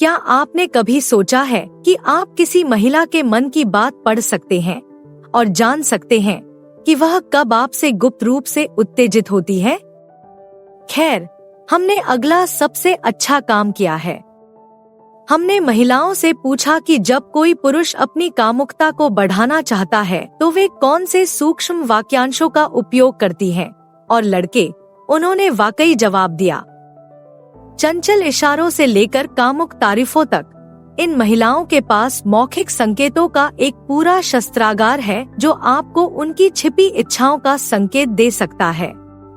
क्या आपने कभी सोचा है कि आप किसी महिला के मन की बात पढ़ सकते हैं और जान सकते हैं कि वह कब आपसे गुप्त रूप से उत्तेजित होती है? खैर, हमने अगला सबसे अच्छा काम किया है। हमने महिलाओं से पूछा कि जब कोई पुरुष अपनी कामुकता को बढ़ाना चाहता है तो वे कौन से सूक्ष्म वाक्यांशों का उपयोग करती हैं, और लड़के, उन्होंने वाकई जवाब दिया। चंचल इशारों से लेकर कामुक तारीफों तक इन महिलाओं के पास मौखिक संकेतों का एक पूरा शस्त्रागार है जो आपको उनकी छिपी इच्छाओं का संकेत दे सकता है।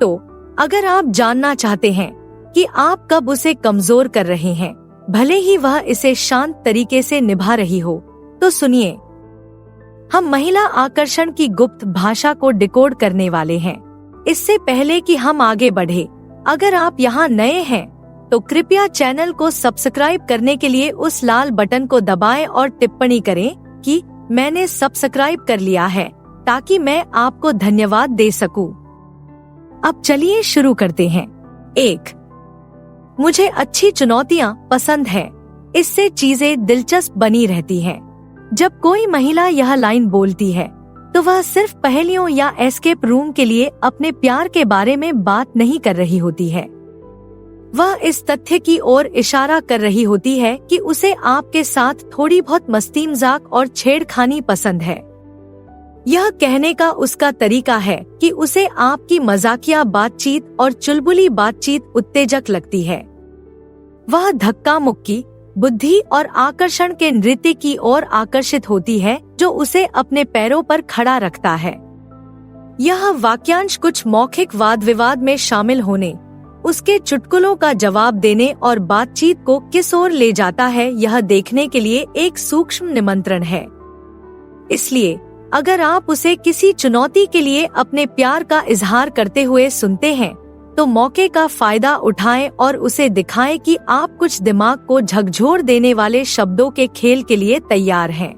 तो अगर आप जानना चाहते हैं कि आप कब उसे कमजोर कर रहे हैं, भले ही वह इसे शांत तरीके से निभा रही हो, तो सुनिए। हम महिला आकर्षण की गुप्त भाषा को डिकोड करने वाले हैं। इससे पहले कि हम आगे बढ़े, अगर आप यहाँ नए हैं तो कृपया चैनल को सब्सक्राइब करने के लिए उस लाल बटन को दबाएं और टिप्पणी करें कि मैंने सब्सक्राइब कर लिया है, ताकि मैं आपको धन्यवाद दे सकूं। अब चलिए शुरू करते हैं। 1. मुझे अच्छी चुनौतियां पसंद है, इससे चीजें दिलचस्प बनी रहती हैं। जब कोई महिला यह लाइन बोलती है तो वह सिर्फ पहेलियों या एस्केप रूम के लिए अपने प्यार के बारे में बात नहीं कर रही होती है। वह इस तथ्य की ओर इशारा कर रही होती है कि उसे आपके साथ थोड़ी बहुत मस्ती मजाक और छेड़खानी पसंद है। यह कहने का उसका तरीका है कि उसे आपकी मजाकिया बातचीत और चुलबुली बातचीत उत्तेजक लगती है। वह धक्का मुक्की, बुद्धि और आकर्षण के नृत्य की ओर आकर्षित होती है जो उसे अपने पैरों पर खड़ा रखता है। यह वाक्यांश कुछ मौखिक वाद विवाद में शामिल होने, उसके चुटकुलों का जवाब देने और बातचीत को किस ओर ले जाता है यह देखने के लिए एक सूक्ष्म निमंत्रण है। इसलिए अगर आप उसे किसी चुनौती के लिए अपने प्यार का इजहार करते हुए सुनते हैं तो मौके का फायदा उठाएं और उसे दिखाएं कि आप कुछ दिमाग को झकझोर देने वाले शब्दों के खेल के लिए तैयार हैं।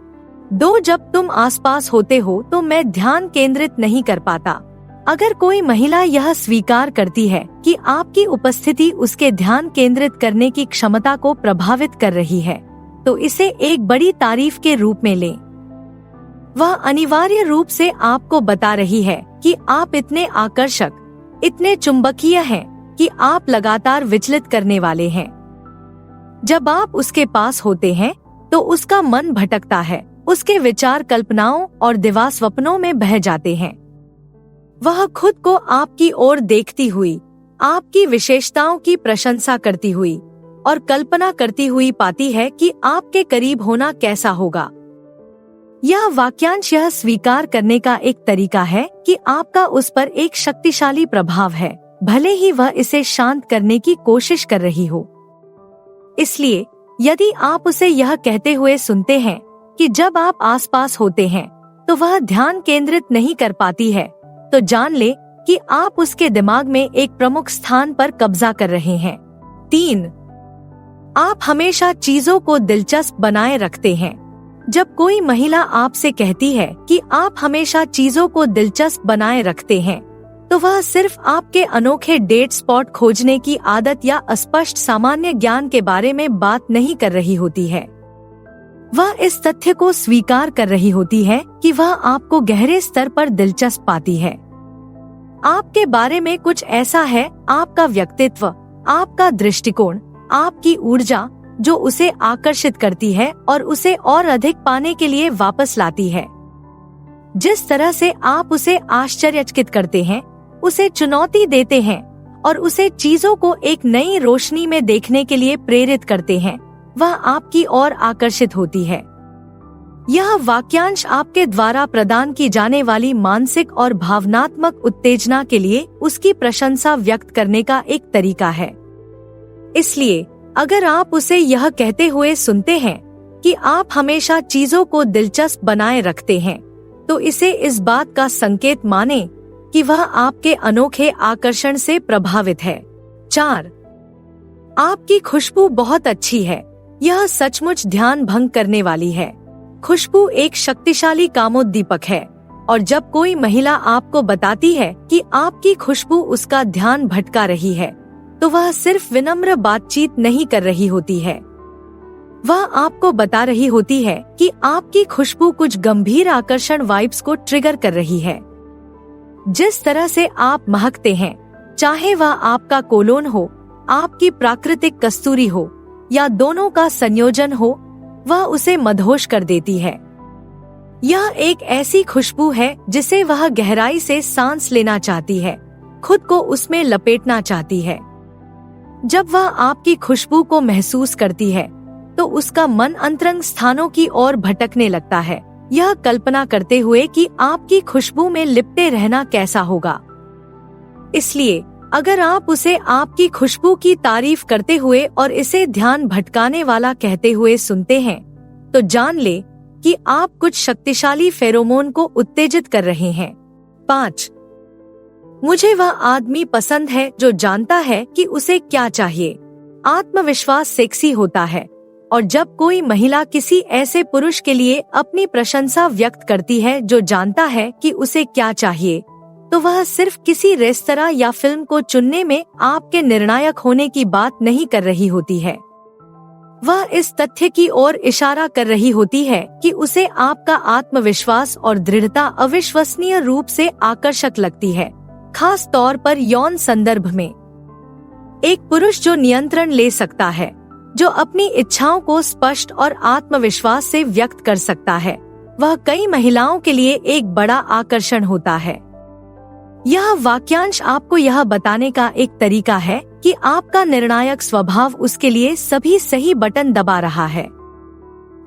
2. जब तुम आसपास होते हो तो मैं ध्यान केंद्रित नहीं कर पाता। अगर कोई महिला यह स्वीकार करती है कि आपकी उपस्थिति उसके ध्यान केंद्रित करने की क्षमता को प्रभावित कर रही है, तो इसे एक बड़ी तारीफ के रूप में लें। वह अनिवार्य रूप से आपको बता रही है कि आप इतने आकर्षक, इतने चुंबकीय हैं कि आप लगातार विचलित करने वाले हैं। जब आप उसके पास होते हैं तो उसका मन भटकता है, उसके विचार कल्पनाओं और दिवा स्वप्नों में बह जाते हैं। वह खुद को आपकी ओर देखती हुई, आपकी विशेषताओं की प्रशंसा करती हुई और कल्पना करती हुई पाती है कि आपके करीब होना कैसा होगा। यह वाक्यांश यह स्वीकार करने का एक तरीका है कि आपका उस पर एक शक्तिशाली प्रभाव है, भले ही वह इसे शांत करने की कोशिश कर रही हो। इसलिए यदि आप उसे यह कहते हुए सुनते हैं कि जब आप आसपास होते हैं तो वह ध्यान केंद्रित नहीं कर पाती है, तो जान ले कि आप उसके दिमाग में एक प्रमुख स्थान पर कब्जा कर रहे हैं। 3. आप हमेशा चीजों को दिलचस्प बनाए रखते हैं। जब कोई महिला आपसे कहती है कि आप हमेशा चीजों को दिलचस्प बनाए रखते हैं, तो वह सिर्फ आपके अनोखे डेट स्पॉट खोजने की आदत या अस्पष्ट सामान्य ज्ञान के बारे में बात नहीं कर रही होती है। वह इस तथ्य को स्वीकार कर रही होती है कि वह आपको गहरे स्तर पर दिलचस्प पाती है। आपके बारे में कुछ ऐसा है, आपका व्यक्तित्व, आपका दृष्टिकोण, आपकी ऊर्जा, जो उसे आकर्षित करती है और उसे और अधिक पाने के लिए वापस लाती है। जिस तरह से आप उसे आश्चर्यचकित करते हैं, उसे चुनौती देते हैं और उसे चीजों को एक नई रोशनी में देखने के लिए प्रेरित करते हैं, वह आपकी ओर आकर्षित होती है। यह वाक्यांश आपके द्वारा प्रदान की जाने वाली मानसिक और भावनात्मक उत्तेजना के लिए उसकी प्रशंसा व्यक्त करने का एक तरीका है। इसलिए अगर आप उसे यह कहते हुए सुनते हैं कि आप हमेशा चीजों को दिलचस्प बनाए रखते हैं, तो इसे इस बात का संकेत माने कि वह आपके अनोखे आकर्षण से प्रभावित है। 4. आपकी खुशबू बहुत अच्छी है। यह सचमुच ध्यान भंग करने वाली है। खुशबू एक शक्तिशाली कामोद्दीपक है, और जब कोई महिला आपको बताती है कि आपकी खुशबू उसका ध्यान भटका रही है, तो वह सिर्फ विनम्र बातचीत नहीं कर रही होती है। वह आपको बता रही होती है कि आपकी खुशबू कुछ गंभीर आकर्षण वाइब्स को ट्रिगर कर रही है। जिस तरह से आप महकते हैं, चाहे वह आपका कोलोन हो, आपकी प्राकृतिक कस्तूरी हो या दोनों का संयोजन हो, वह उसे मदहोश कर देती है। यह एक ऐसी खुशबू है जिसे वह गहराई से सांस लेना चाहती है, खुद को उसमें लपेटना चाहती है। जब वह आपकी खुशबू को महसूस करती है तो उसका मन अंतरंग स्थानों की ओर भटकने लगता है, यह कल्पना करते हुए कि आपकी खुशबू में लिपटे रहना कैसा होगा। इसलिए अगर आप उसे आपकी खुशबू की तारीफ करते हुए और इसे ध्यान भटकाने वाला कहते हुए सुनते हैं, तो जान ले कि आप कुछ शक्तिशाली फेरोमोन को उत्तेजित कर रहे हैं। 5. मुझे वह आदमी पसंद है जो जानता है कि उसे क्या चाहिए। आत्मविश्वास सेक्सी होता है, और जब कोई महिला किसी ऐसे पुरुष के लिए अपनी प्रशंसा व्यक्त करती है जो जानता है कि उसे क्या चाहिए, तो वह सिर्फ किसी रेस्तरां या फिल्म को चुनने में आपके निर्णायक होने की बात नहीं कर रही होती है। वह इस तथ्य की ओर इशारा कर रही होती है कि उसे आपका आत्मविश्वास और दृढ़ता अविश्वसनीय रूप से आकर्षक लगती है, खास तौर पर यौन संदर्भ में। एक पुरुष जो नियंत्रण ले सकता है, जो अपनी इच्छाओं को स्पष्ट और आत्मविश्वास से व्यक्त कर सकता है, वह कई महिलाओं के लिए एक बड़ा आकर्षण होता है। यह वाक्यांश आपको यह बताने का एक तरीका है कि आपका निर्णायक स्वभाव उसके लिए सभी सही बटन दबा रहा है।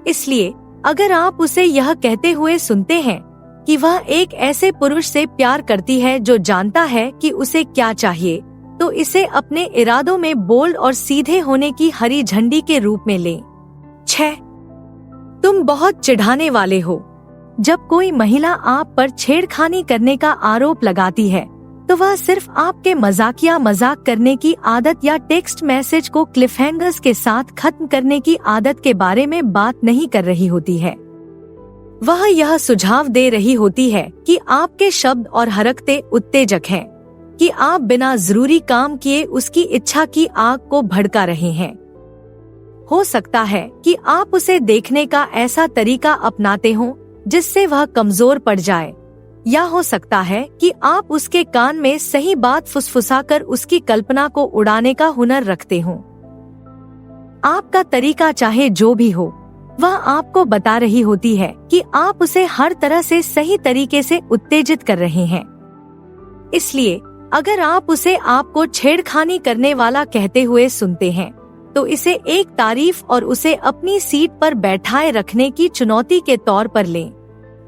इसलिए अगर आप उसे यह कहते हुए सुनते हैं कि वह एक ऐसे पुरुष से प्यार करती है जो जानता है कि उसे क्या चाहिए, तो इसे अपने इरादों में बोल्ड और सीधे होने की हरी झंडी के रूप में लें। 6. तुम बहुत चिढ़ाने वाले हो। जब कोई महिला आप पर छेड़खानी करने का आरोप लगाती है, तो वह सिर्फ आपके मजाक करने की आदत या टेक्स्ट मैसेज को क्लिफहैंगर्स के साथ खत्म करने की आदत के बारे में बात नहीं कर रही होती है। वह यह सुझाव दे रही होती है कि आपके शब्द और हरकतें उत्तेजक हैं, कि आप बिना जरूरी काम किए उसकी इच्छा की आग को भड़का रहे हैं। हो सकता है कि आप उसे देखने का ऐसा तरीका अपनाते हो जिससे वह कमजोर पड़ जाए, या हो सकता है कि आप उसके कान में सही बात फुसफुसाकर उसकी कल्पना को उड़ाने का हुनर रखते हो। आपका तरीका चाहे जो भी हो, वह आपको बता रही होती है कि आप उसे हर तरह से सही तरीके से उत्तेजित कर रहे हैं। इसलिए अगर आप उसे आपको छेड़खानी करने वाला कहते हुए सुनते हैं, तो इसे एक तारीफ और उसे अपनी सीट पर बैठाए रखने की चुनौती के तौर पर लें।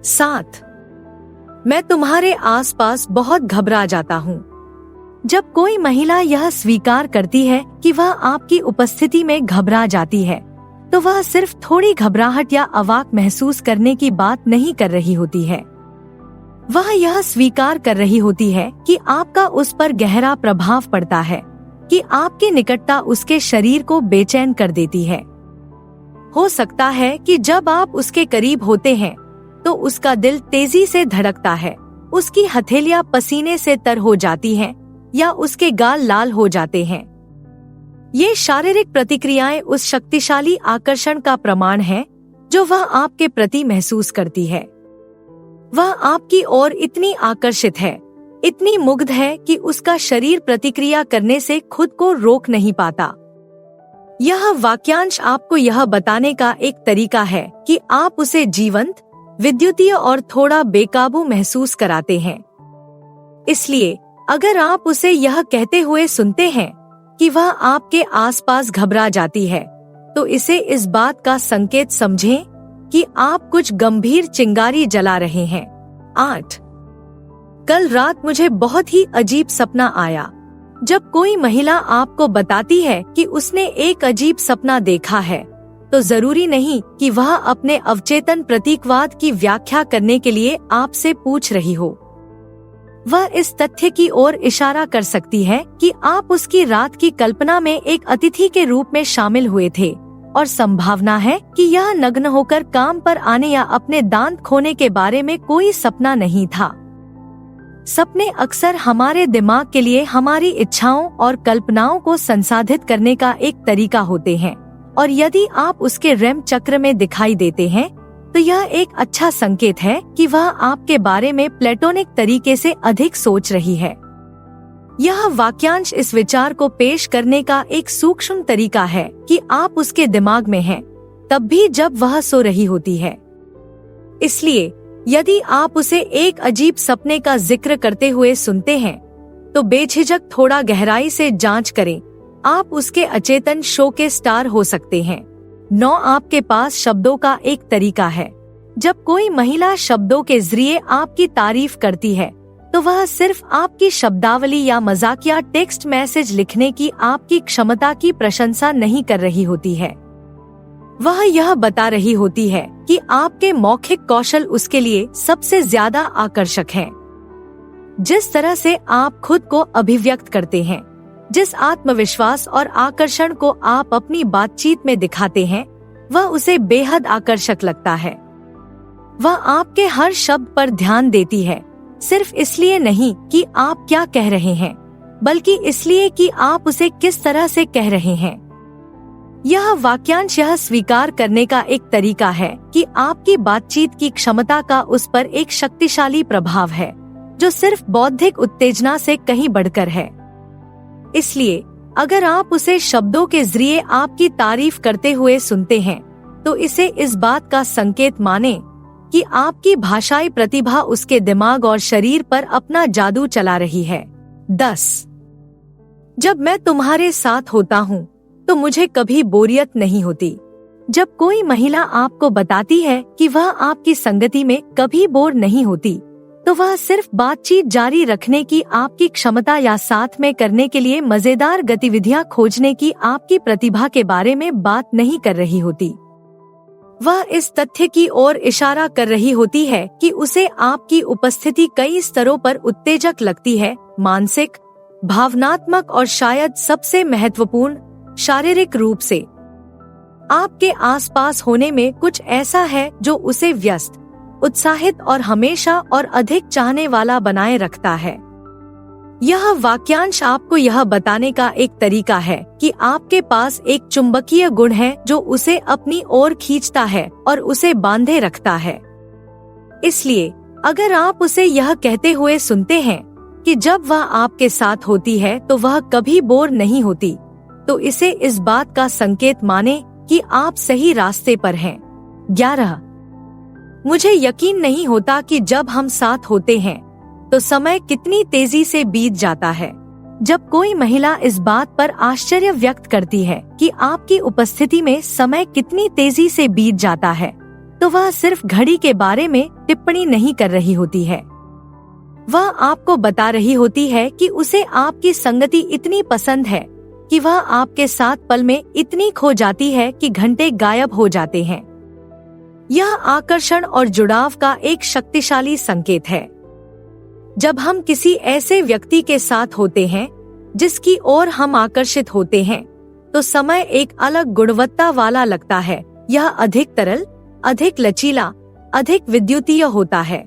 7. मैं तुम्हारे आसपास बहुत घबरा जाता हूँ। जब कोई महिला यह स्वीकार करती है कि वह आपकी उपस्थिति में घबरा जाती है, तो वह सिर्फ थोड़ी घबराहट या अवाक महसूस करने की बात नहीं कर रही होती है। वह यह स्वीकार कर रही होती है कि आपका उस पर गहरा प्रभाव पड़ता है, कि आपकी निकटता उसके शरीर को बेचैन कर देती है। हो सकता है कि जब आप उसके करीब होते हैं तो उसका दिल तेजी से धड़कता है, उसकी हथेलियां पसीने से तर हो जाती हैं या उसके गाल लाल हो जाते हैं। ये शारीरिक प्रतिक्रियाएं उस शक्तिशाली आकर्षण का प्रमाण है जो वह आपके प्रति महसूस करती है। वह आपकी ओर इतनी आकर्षित है, इतनी मुग्ध है कि उसका शरीर प्रतिक्रिया करने से खुद को रोक नहीं पाता। यह वाक्यांश आपको यह बताने का एक तरीका है कि आप उसे जीवंत, विद्युतीय और थोड़ा बेकाबू महसूस कराते हैं। इसलिए अगर आप उसे यह कहते हुए सुनते हैं कि वह आपके आसपास घबरा जाती है, तो इसे इस बात का संकेत समझें कि आप कुछ गंभीर चिंगारी जला रहे हैं। 8. कल रात मुझे बहुत ही अजीब सपना आया। जब कोई महिला आपको बताती है कि उसने एक अजीब सपना देखा है, तो जरूरी नहीं कि वह अपने अवचेतन प्रतीकवाद की व्याख्या करने के लिए आपसे पूछ रही हो। वह इस तथ्य की ओर इशारा कर सकती है कि आप उसकी रात की कल्पना में एक अतिथि के रूप में शामिल हुए थे, और संभावना है कि यह नग्न होकर काम पर आने या अपने दांत खोने के बारे में कोई सपना नहीं था। सपने अक्सर हमारे दिमाग के लिए हमारी इच्छाओं और कल्पनाओं को संसाधित करने का एक तरीका होते हैं, और यदि आप उसके रेम चक्र में दिखाई देते हैं तो यह एक अच्छा संकेत है कि वह आपके बारे में प्लेटोनिक तरीके से अधिक सोच रही है। यह वाक्यांश इस विचार को पेश करने का एक सूक्ष्म तरीका है कि आप उसके दिमाग में हैं, तब भी जब वह सो रही होती है। इसलिए यदि आप उसे एक अजीब सपने का जिक्र करते हुए सुनते हैं तो बेझिझक थोड़ा गहराई से जांच करें। आप उसके अचेतन शो के स्टार हो सकते हैं। 9 आपके पास शब्दों का एक तरीका है। जब कोई महिला शब्दों के जरिए आपकी तारीफ करती है तो वह सिर्फ आपकी शब्दावली या मजाकिया टेक्स्ट मैसेज लिखने की आपकी क्षमता की प्रशंसा नहीं कर रही होती है। वह यह बता रही होती है कि आपके मौखिक कौशल उसके लिए सबसे ज्यादा आकर्षक हैं। जिस तरह से आप खुद को अभिव्यक्त करते हैं, जिस आत्मविश्वास और आकर्षण को आप अपनी बातचीत में दिखाते हैं, वह उसे बेहद आकर्षक लगता है। वह आपके हर शब्द पर ध्यान देती है, सिर्फ इसलिए नहीं कि आप क्या कह रहे हैं, बल्कि इसलिए कि आप उसे किस तरह से कह रहे हैं। यह वाक्यांश यह स्वीकार करने का एक तरीका है कि आपकी बातचीत की क्षमता का उस पर एक शक्तिशाली प्रभाव है जो सिर्फ बौद्धिक उत्तेजना से कहीं बढ़कर है। इसलिए अगर आप उसे शब्दों के जरिए आपकी तारीफ करते हुए सुनते हैं तो इसे इस बात का संकेत माने कि आपकी भाषाई प्रतिभा उसके दिमाग और शरीर पर अपना जादू चला रही है। 10 जब मैं तुम्हारे साथ होता हूँ तो मुझे कभी बोरियत नहीं होती। जब कोई महिला आपको बताती है कि वह आपकी संगति में कभी बोर नहीं होती तो वह सिर्फ बातचीत जारी रखने की आपकी क्षमता या साथ में करने के लिए मजेदार गतिविधियां खोजने की आपकी प्रतिभा के बारे में बात नहीं कर रही होती। वह इस तथ्य की ओर इशारा कर रही होती है कि उसे आपकी उपस्थिति कई स्तरों पर उत्तेजक लगती है, मानसिक, भावनात्मक और शायद सबसे महत्वपूर्ण शारीरिक रूप से। आपके आसपास होने में कुछ ऐसा है जो उसे व्यस्त, उत्साहित और हमेशा और अधिक चाहने वाला बनाए रखता है। यह वाक्यांश आपको यह बताने का एक तरीका है कि आपके पास एक चुंबकीय गुण है जो उसे अपनी ओर खींचता है और उसे बांधे रखता है। इसलिए अगर आप उसे यह कहते हुए सुनते हैं कि जब वह आपके साथ होती है तो वह कभी बोर नहीं होती, तो इसे इस बात का संकेत माने कि आप सही रास्ते पर हैं। 11 मुझे यकीन नहीं होता कि जब हम साथ होते हैं तो समय कितनी तेजी से बीत जाता है। जब कोई महिला इस बात पर आश्चर्य व्यक्त करती है कि आपकी उपस्थिति में समय कितनी तेजी से बीत जाता है, तो वह सिर्फ घड़ी के बारे में टिप्पणी नहीं कर रही होती है। वह आपको बता रही होती है कि उसे आपकी संगति इतनी पसंद है कि वह आपके साथ पल में इतनी खो जाती है कि घंटे गायब हो जाते हैं। यह आकर्षण और जुड़ाव का एक शक्तिशाली संकेत है। जब हम किसी ऐसे व्यक्ति के साथ होते हैं जिसकी ओर हम आकर्षित होते हैं, तो समय एक अलग गुणवत्ता वाला लगता है। यह अधिक तरल, अधिक लचीला, अधिक विद्युतीय होता है।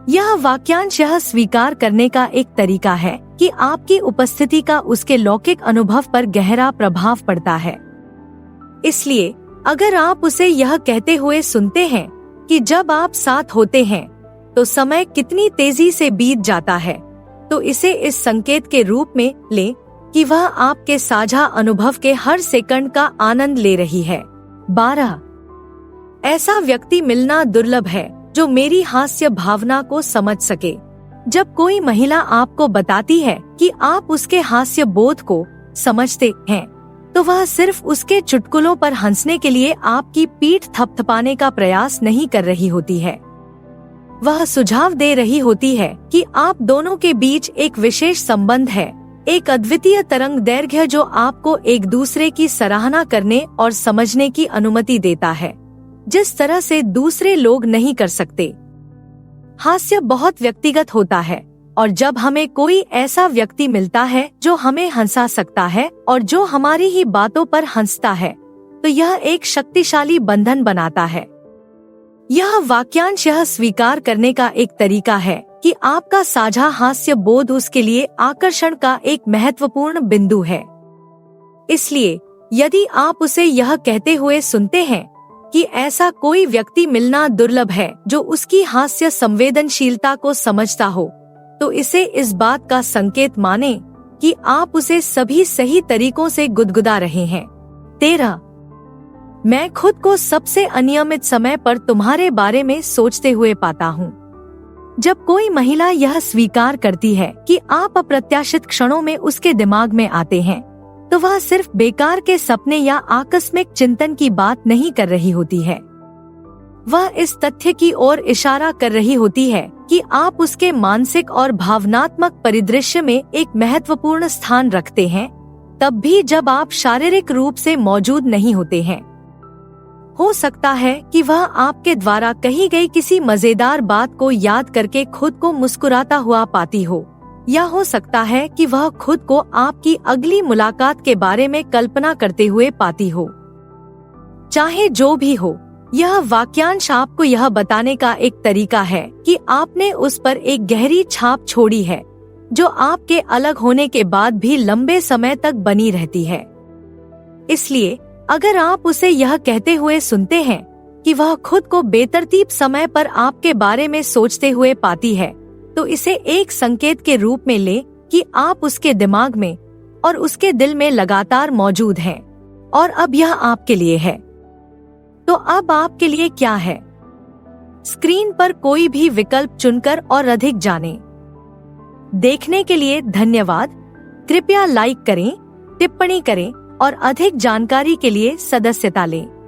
यह वाक्यांश यह स्वीकार करने का एक तरीका है कि आपकी उपस्थिति का उसके लौकिक अनुभव पर गहरा प्रभाव पड़ता है। इसलिए अगर आप उसे यह कहते हुए सुनते हैं कि जब आप साथ होते हैं तो समय कितनी तेजी से बीत जाता है, तो इसे इस संकेत के रूप में लें कि वह आपके साझा अनुभव के हर सेकंड का आनंद ले रही है। 12 ऐसा व्यक्ति मिलना दुर्लभ है जो मेरी हास्य भावना को समझ सके। जब कोई महिला आपको बताती है कि आप उसके हास्य बोध को समझते हैं, तो वह सिर्फ उसके चुटकुलों पर हंसने के लिए आपकी पीठ थपथपाने का प्रयास नहीं कर रही होती है। वह सुझाव दे रही होती है कि आप दोनों के बीच एक विशेष संबंध है, एक अद्वितीय तरंग दैर्घ्य जो आपको एक दूसरे की सराहना करने और समझने की अनुमति देता है, जिस तरह से दूसरे लोग नहीं कर सकते। हास्य बहुत व्यक्तिगत होता है, और जब हमें कोई ऐसा व्यक्ति मिलता है जो हमें हंसा सकता है और जो हमारी ही बातों पर हंसता है, तो यह एक शक्तिशाली बंधन बनाता है। यह वाक्यांश यह स्वीकार करने का एक तरीका है कि आपका साझा हास्य बोध उसके लिए आकर्षण का एक महत्वपूर्ण बिंदु है। इसलिए यदि आप उसे यह कहते हुए सुनते हैं कि ऐसा कोई व्यक्ति मिलना दुर्लभ है जो उसकी हास्य संवेदनशीलता को समझता हो, तो इसे इस बात का संकेत माने कि आप उसे सभी सही तरीकों से गुदगुदा रहे हैं। 13. मैं खुद को सबसे अनियमित समय पर तुम्हारे बारे में सोचते हुए पाता हूँ। जब कोई महिला यह स्वीकार करती है कि आप अप्रत्याशित क्षणों में उसके दिमाग में आते हैं, तो वह सिर्फ बेकार के सपने या आकस्मिक चिंतन की बात नहीं कर रही होती है। वह इस तथ्य की ओर इशारा कर रही होती है कि आप उसके मानसिक और भावनात्मक परिदृश्य में एक महत्वपूर्ण स्थान रखते हैं, तब भी जब आप शारीरिक रूप से मौजूद नहीं होते हैं। हो सकता है कि वह आपके द्वारा कही गई किसी मजेदार बात को याद करके खुद को मुस्कुराता हुआ पाती हो, या हो सकता है कि वह खुद को आपकी अगली मुलाकात के बारे में कल्पना करते हुए पाती हो। चाहे जो भी हो, यह वाक्यांश आपको यह बताने का एक तरीका है कि आपने उस पर एक गहरी छाप छोड़ी है, जो आपके अलग होने के बाद भी लंबे समय तक बनी रहती है। इसलिए अगर आप उसे यह कहते हुए सुनते हैं कि वह खुद को बेतरतीब समय पर आपके बारे में सोचते हुए पाती है, तो इसे एक संकेत के रूप में ले कि आप उसके दिमाग में और उसके दिल में लगातार मौजूद हैं, और अब यह आपके लिए है। तो अब आपके लिए क्या है? स्क्रीन पर कोई भी विकल्प चुनकर और अधिक जानें। देखने के लिए धन्यवाद। कृपया लाइक करें, टिप्पणी करें और अधिक जानकारी के लिए सदस्यता लें।